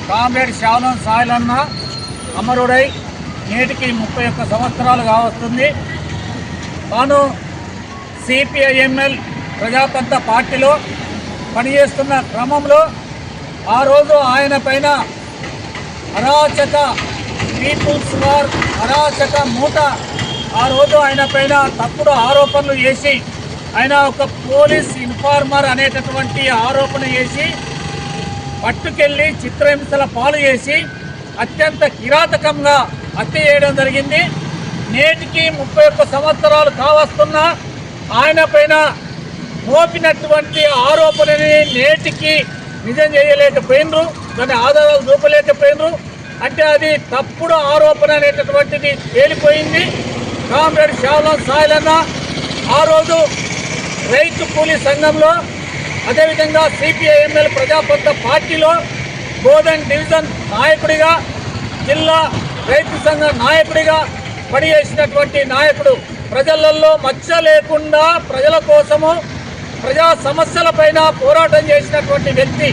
Comrade శావలం సాయిలన్న అమరుడై నేటికి 31 సంవత్సరాలు కావస్తుంది. తాను సిపిఐఎంఎల్ ప్రజాతంత్ర పార్టీలో పనిచేస్తున్న క్రమంలో ఆ రోజు ఆయన పైన అరాచక పీపుల్స్ వార్ అరాచక మూట ఆ రోజు ఆయన పైన తప్పుడు ఆరోపణలు చేసి ఆయన ఒక పోలీస్ ఇన్ఫార్మర్ అనేటటువంటి ఆరోపణ చేసి పట్టుకెళ్ళి చిత్రహింసల పాలు చేసి అత్యంత కిరాతకంగా హత్య చేయడం జరిగింది. నేటికి 31 సంవత్సరాలు కావస్తున్నా ఆయన పైన మోపినటువంటి ఆరోపణని నేటికి నిజం చేయలేకపోయినరు, దాని ఆధారాలు చూపలేకపోయినరు. అంటే అది తప్పుడు ఆరోపణ అనేటటువంటిది తేలిపోయింది. కామ్రేడ్ శావలం సాయిలన్న ఆ రోజు రైతు కూలీ సంఘంలో, అదేవిధంగా సిపిఐఎంఎల్ ప్రజాతంత్ర పార్టీలో బోధన్ డివిజన్ నాయకుడిగా, జిల్లా రైతు సంఘ నాయకుడిగా పనిచేసినటువంటి నాయకుడు. ప్రజలలో మచ్చ లేకుండా ప్రజల కోసము ప్రజా సమస్యలపైన పోరాటం చేసినటువంటి వ్యక్తి.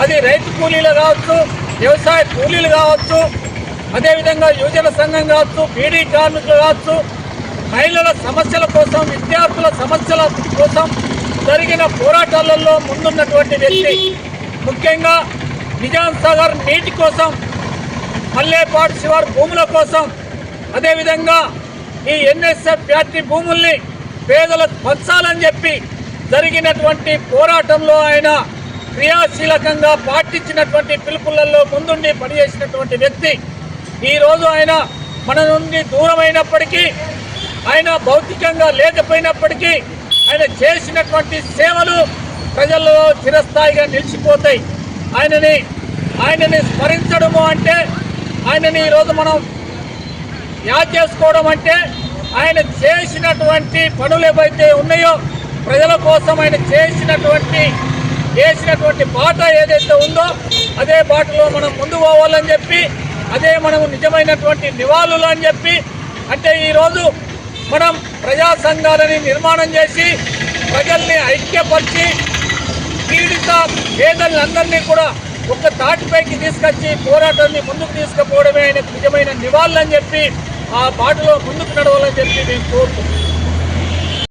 అది రైతు కూలీలు కావచ్చు, వ్యవసాయ కూలీలు కావచ్చు, అదేవిధంగా యువజన సంఘం కావచ్చు, బీడీ కార్మికులు కావచ్చు, మహిళల సమస్యల కోసం, విద్యార్థుల సమస్యల కోసం జరిగిన పోరాటాలలో ముందున్నటువంటి వ్యక్తి. ముఖ్యంగా నిజాం సాగర్ నీటి కోసం, మల్లేపాడు శివారు భూముల కోసం, అదేవిధంగా ఈ ఎన్ఎస్ఎఫ్ ఫ్యాక్టరీ భూముల్ని పేదలకు పంచాలని చెప్పి జరిగినటువంటి పోరాటంలో ఆయన క్రియాశీలకంగా పాటించినటువంటి పిలుపులలో ముందుండి పనిచేసినటువంటి వ్యక్తి. ఈరోజు ఆయన మన నుండి దూరమైనప్పటికీ, ఆయన భౌతికంగా లేకపోయినప్పటికీ ఆయన చేసినటువంటి సేవలు ప్రజల్లో చిరస్థాయిగా నిలిచిపోతాయి. ఆయనని స్మరించడము అంటే, ఆయనని ఈరోజు మనం యాద్ చేసుకోవడం అంటే, ఆయన చేసినటువంటి పనులు ఏవైతే ఉన్నాయో ప్రజల కోసం ఆయన వేసినటువంటి బాట ఏదైతే ఉందో అదే బాటలో మనం ముందు పోవాలని చెప్పి, అదే మనము నిజమైనటువంటి నివాళులు అని చెప్పి, అంటే ఈరోజు మనం ప్రజా సంఘాలని నిర్మాణం చేసి ప్రజల్ని ఐక్యపరిచి పీడిత పేదలందరినీ కూడా ఒక తాటిపైకి తీసుకొచ్చి పోరాటాన్ని ముందుకు తీసుకుపోవడమే ఆయనకు నిజమైన నివాళులు అని చెప్పి ఆ బాటలో ముందుకు నడవాలని చెప్పి నేను కోరుతున్నాను.